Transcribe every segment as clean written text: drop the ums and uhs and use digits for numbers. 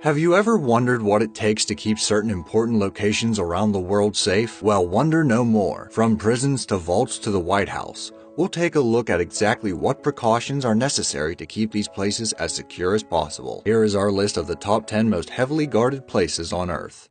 Have you ever wondered what it takes to keep certain important locations around the world safe? Well, wonder no more. From prisons to vaults to the White House, we'll take a look at exactly what precautions are necessary to keep these places as secure as possible. Here is our list of the top 10 most heavily guarded places on Earth.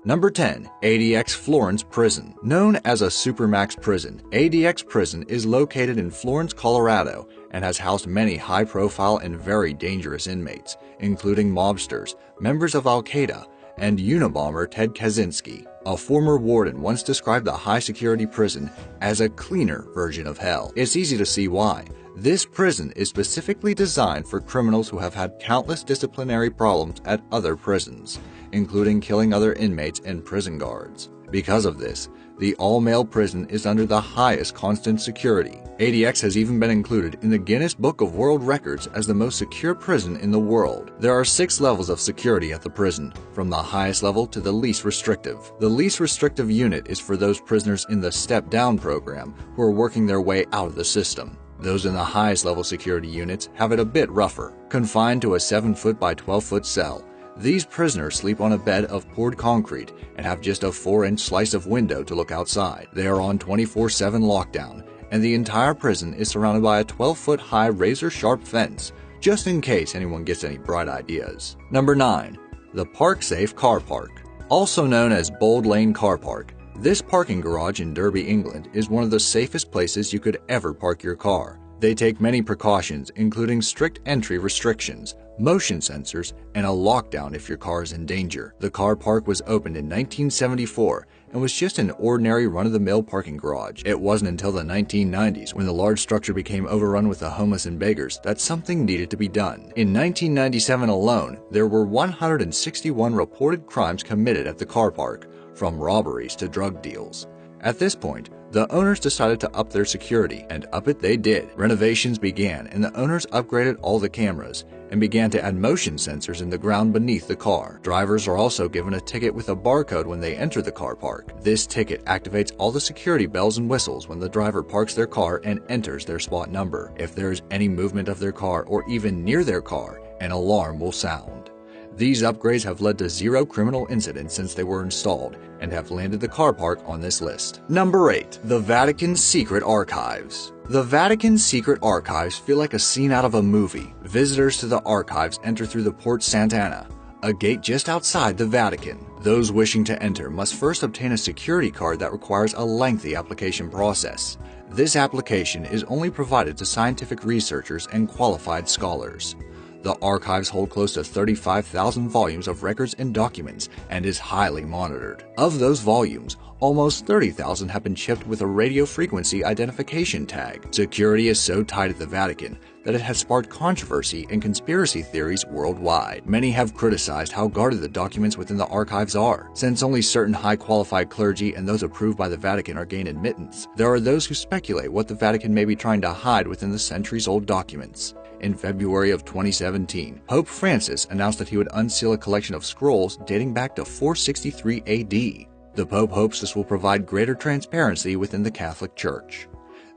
Number 10. ADX Florence Prison. Known as a Supermax prison, ADX Prison is located in Florence, Colorado, and has housed many high-profile and very dangerous inmates, including mobsters, members of Al-Qaeda, and Unabomber Ted Kaczynski. A former warden once described the high-security prison as a cleaner version of hell. It's easy to see why. This prison is specifically designed for criminals who have had countless disciplinary problems at other prisons, including killing other inmates and prison guards. Because of this, the all-male prison is under the highest constant security. ADX has even been included in the Guinness Book of World Records as the most secure prison in the world. There are 6 levels of security at the prison, from the highest level to the least restrictive. The least restrictive unit is for those prisoners in the step-down program who are working their way out of the system. Those in the highest level security units have it a bit rougher. Confined to a 7-foot by 12-foot cell, these prisoners sleep on a bed of poured concrete and have just a 4-inch slice of window to look outside. They are on 24/7 lockdown, and the entire prison is surrounded by a 12-foot high razor-sharp fence, just in case anyone gets any bright ideas. Number 9. The ParkSafe Car Park. Also known as Bold Lane Car Park, this parking garage in Derby, England is one of the safest places you could ever park your car. They take many precautions, including strict entry restrictions, motion sensors, and a lockdown if your car is in danger. The car park was opened in 1974 and was just an ordinary run-of-the-mill parking garage. It wasn't until the 1990s, when the large structure became overrun with the homeless and beggars, that something needed to be done. In 1997 alone, there were 161 reported crimes committed at the car park, from robberies to drug deals. At this point, the owners decided to up their security, and up it they did. Renovations began, and the owners upgraded all the cameras and began to add motion sensors in the ground beneath the car. Drivers are also given a ticket with a barcode when they enter the car park. This ticket activates all the security bells and whistles when the driver parks their car and enters their spot number. If there is any movement of their car or even near their car, an alarm will sound. These upgrades have led to 0 criminal incidents since they were installed and have landed the car park on this list. Number 8. The Vatican's Secret Archives. The Vatican's secret archives feel like a scene out of a movie. Visitors to the archives enter through the Porta Sant'Anna, a gate just outside the Vatican. Those wishing to enter must first obtain a security card that requires a lengthy application process. This application is only provided to scientific researchers and qualified scholars. The archives hold close to 35,000 volumes of records and documents and is highly monitored. Of those volumes, almost 30,000 have been chipped with a radio frequency identification tag. Security is so tight at the Vatican that it has sparked controversy and conspiracy theories worldwide. Many have criticized how guarded the documents within the archives are. Since only certain high-qualified clergy and those approved by the Vatican are gained admittance, there are those who speculate what the Vatican may be trying to hide within the centuries-old documents. In February of 2017, Pope Francis announced that he would unseal a collection of scrolls dating back to 463 AD. The Pope hopes this will provide greater transparency within the Catholic Church.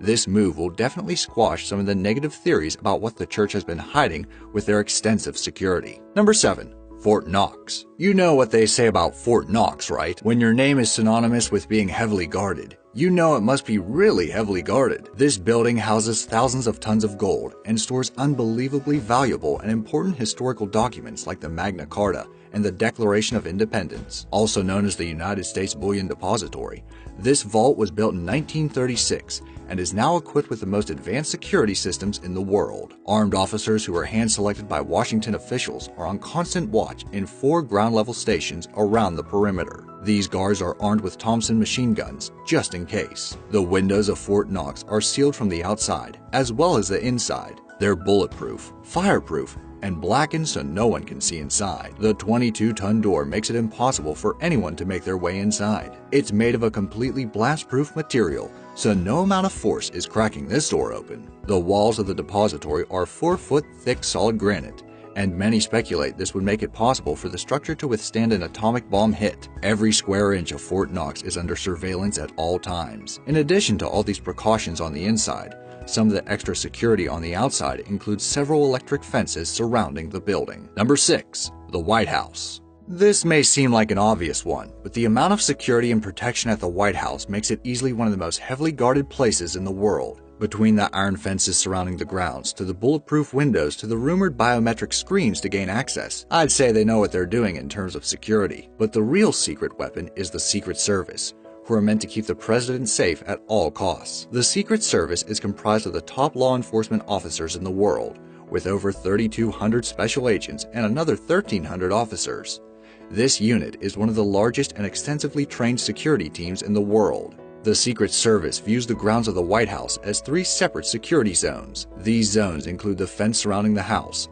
This move will definitely squash some of the negative theories about what the Church has been hiding with their extensive security. Number 7. Fort Knox. You know what they say about Fort Knox, right? When your name is synonymous with being heavily guarded, you know it must be really heavily guarded. This building houses thousands of tons of gold and stores unbelievably valuable and important historical documents like the Magna Carta and the Declaration of Independence, also known as the United States Bullion Depository. This vault was built in 1936 and is now equipped with the most advanced security systems in the world. Armed officers who are hand-selected by Washington officials are on constant watch in 4 ground-level stations around the perimeter. These guards are armed with Thompson machine guns, just in case. The windows of Fort Knox are sealed from the outside, as well as the inside. They're bulletproof, fireproof, and blackened so no one can see inside. The 22-ton door makes it impossible for anyone to make their way inside. It's made of a completely blast-proof material, so no amount of force is cracking this door open. The walls of the depository are 4-foot thick solid granite, and many speculate this would make it possible for the structure to withstand an atomic bomb hit. Every square inch of Fort Knox is under surveillance at all times. In addition to all these precautions on the inside, Some of the extra security on the outside includes several electric fences surrounding the building. Number 6. The White House. This may seem like an obvious one, but the amount of security and protection at the White House makes it easily one of the most heavily guarded places in the world. Between the iron fences surrounding the grounds, to the bulletproof windows, to the rumored biometric screens to gain access, I'd say they know what they're doing in terms of security. But the real secret weapon is the Secret Service, who are meant to keep the president safe at all costs. The Secret Service is comprised of the top law enforcement officers in the world, with over 3,200 special agents and another 1,300 officers. This unit is one of the largest and extensively trained security teams in the world. The Secret Service views the grounds of the White House as 3 separate security zones. These zones include the fence surrounding the house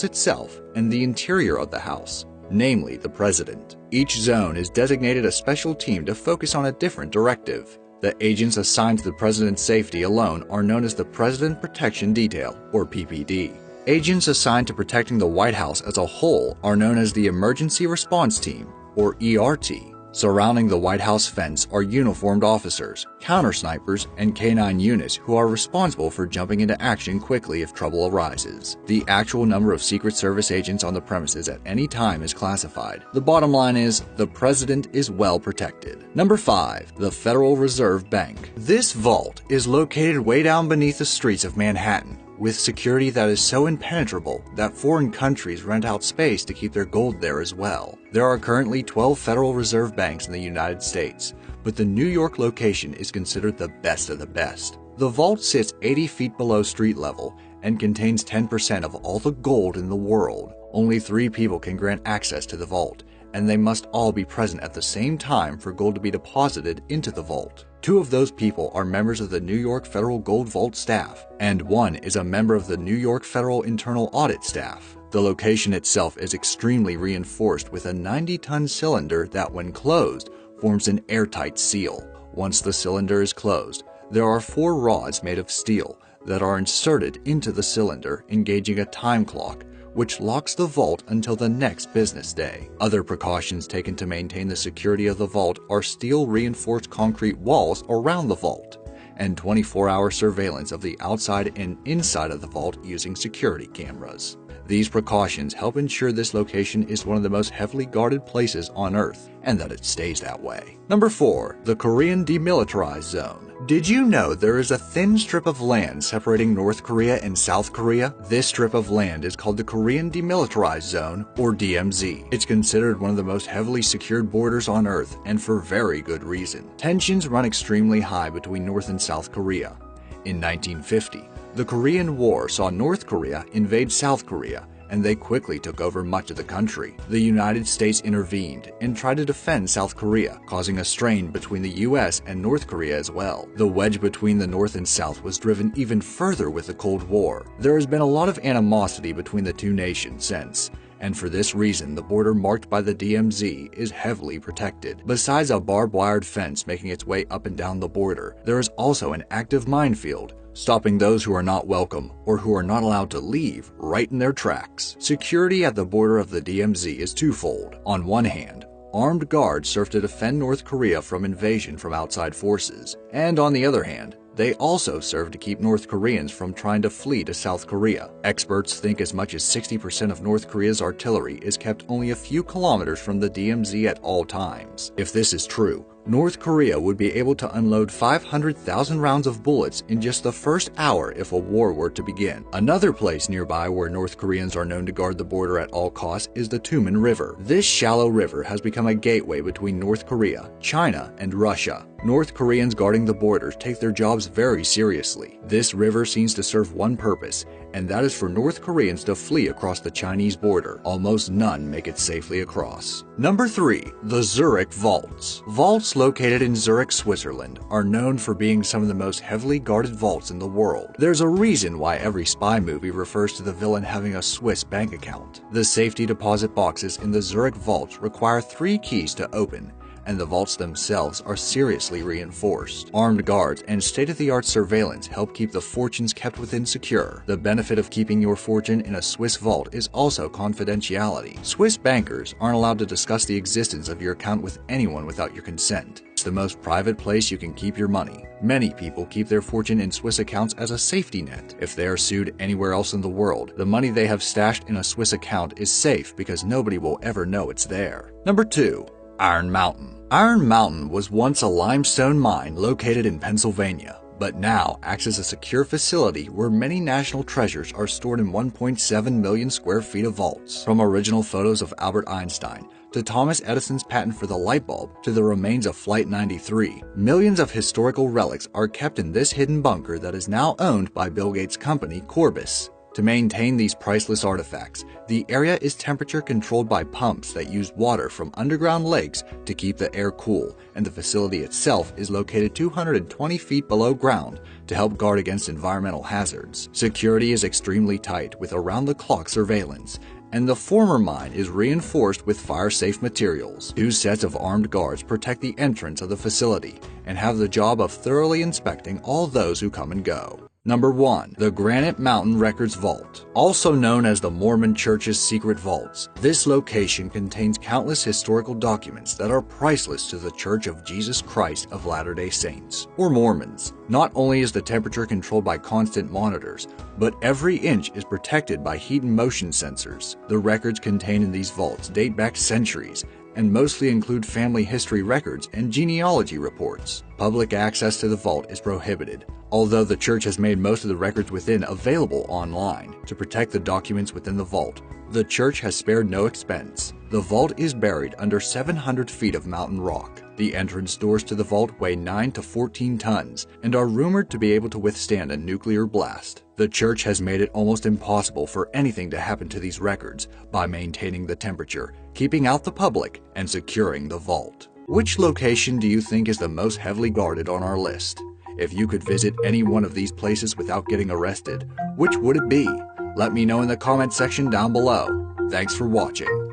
itself, and the interior of the house, namely the president. Each zone is designated a special team to focus on a different directive. The agents assigned to the president's safety alone are known as the President Protection Detail, or PPD. Agents assigned to protecting the White House as a whole are known as the Emergency Response Team, or ERT. Surrounding the White House fence are uniformed officers, counter-snipers, and K-9 units who are responsible for jumping into action quickly if trouble arises. The actual number of Secret Service agents on the premises at any time is classified. The bottom line is, the president is well protected. Number 5. The Federal Reserve Bank. This vault is located way down beneath the streets of Manhattan, with security that is so impenetrable that foreign countries rent out space to keep their gold there as well. There are currently 12 Federal Reserve banks in the United States, but the New York location is considered the best of the best. The vault sits 80 feet below street level and contains 10% of all the gold in the world. Only 3 people can grant access to the vault, and they must all be present at the same time for gold to be deposited into the vault. 2 of those people are members of the New York Federal Gold Vault staff, and 1 is a member of the New York Federal Internal Audit staff. The location itself is extremely reinforced with a 90-ton cylinder that, when closed, forms an airtight seal. Once the cylinder is closed, there are 4 rods made of steel that are inserted into the cylinder, engaging a time clock, which locks the vault until the next business day. Other precautions taken to maintain the security of the vault are steel-reinforced concrete walls around the vault, and 24-hour surveillance of the outside and inside of the vault using security cameras. These precautions help ensure this location is one of the most heavily guarded places on Earth, and that it stays that way. Number 4. The Korean Demilitarized Zone. Did you know there is a thin strip of land separating North Korea and South Korea? This strip of land is called the Korean Demilitarized Zone, or DMZ. It's considered one of the most heavily secured borders on Earth, and for very good reason. Tensions run extremely high between North and South Korea. In 1950, the Korean War saw North Korea invade South Korea, and they quickly took over much of the country. The United States intervened and tried to defend South Korea, causing a strain between the US and North Korea as well. The wedge between the North and South was driven even further with the Cold War. There has been a lot of animosity between the two nations since, and for this reason the border marked by the DMZ is heavily protected. Besides a barbed-wired fence making its way up and down the border, there is also an active minefield, stopping those who are not welcome or who are not allowed to leave right in their tracks. Security at the border of the DMZ is twofold. On one hand, armed guards serve to defend North Korea from invasion from outside forces, and on the other hand, they also serve to keep North Koreans from trying to flee to South Korea. Experts think as much as 60% of North Korea's artillery is kept only a few kilometers from the DMZ at all times. If this is true, North Korea would be able to unload 500,000 rounds of bullets in just the first hour if a war were to begin. Another place nearby where North Koreans are known to guard the border at all costs is the Tumen River. This shallow river has become a gateway between North Korea, China, and Russia. North Koreans guarding the borders take their jobs very seriously. This river seems to serve one purpose, and that is for North Koreans to flee across the Chinese border. Almost none make it safely across. Number 3. The Zurich Vaults. Vaults located in Zurich, Switzerland are known for being some of the most heavily guarded vaults in the world. There's a reason why every spy movie refers to the villain having a Swiss bank account. The safety deposit boxes in the Zurich vaults require 3 keys to open, and the vaults themselves are seriously reinforced. Armed guards and state-of-the-art surveillance help keep the fortunes kept within secure. The benefit of keeping your fortune in a Swiss vault is also confidentiality. Swiss bankers aren't allowed to discuss the existence of your account with anyone without your consent. the most private place you can keep your money. Many people keep their fortune in Swiss accounts as a safety net. If they are sued anywhere else in the world, the money they have stashed in a Swiss account is safe because nobody will ever know it's there. Number 2. Iron Mountain. Iron Mountain was once a limestone mine located in Pennsylvania, but now acts as a secure facility where many national treasures are stored in 1.7 million square feet of vaults. From original photos of Albert Einstein, to Thomas Edison's patent for the light bulb, to the remains of Flight 93, millions of historical relics are kept in this hidden bunker that is now owned by Bill Gates' company, Corbis. To maintain these priceless artifacts, the area is temperature controlled by pumps that use water from underground lakes to keep the air cool, and the facility itself is located 220 feet below ground to help guard against environmental hazards. Security is extremely tight with around-the-clock surveillance, and the former mine is reinforced with fire-safe materials. 2 sets of armed guards protect the entrance of the facility and have the job of thoroughly inspecting all those who come and go. Number 1. The Granite Mountain Records Vault. Also known as the Mormon Church's secret vaults, this location contains countless historical documents that are priceless to the Church of Jesus Christ of Latter-day Saints, or Mormons. Not only is the temperature controlled by constant monitors, but every inch is protected by heat and motion sensors. The records contained in these vaults date back centuries, and mostly include family history records and genealogy reports. Public access to the vault is prohibited, although the church has made most of the records within available online. To protect the documents within the vault, the church has spared no expense. The vault is buried under 700 feet of mountain rock. The entrance doors to the vault weigh 9 to 14 tons and are rumored to be able to withstand a nuclear blast. The church has made it almost impossible for anything to happen to these records by maintaining the temperature, keeping out the public, and securing the vault. Which location do you think is the most heavily guarded on our list? If you could visit any one of these places without getting arrested, which would it be? Let me know in the comment section down below. Thanks for watching.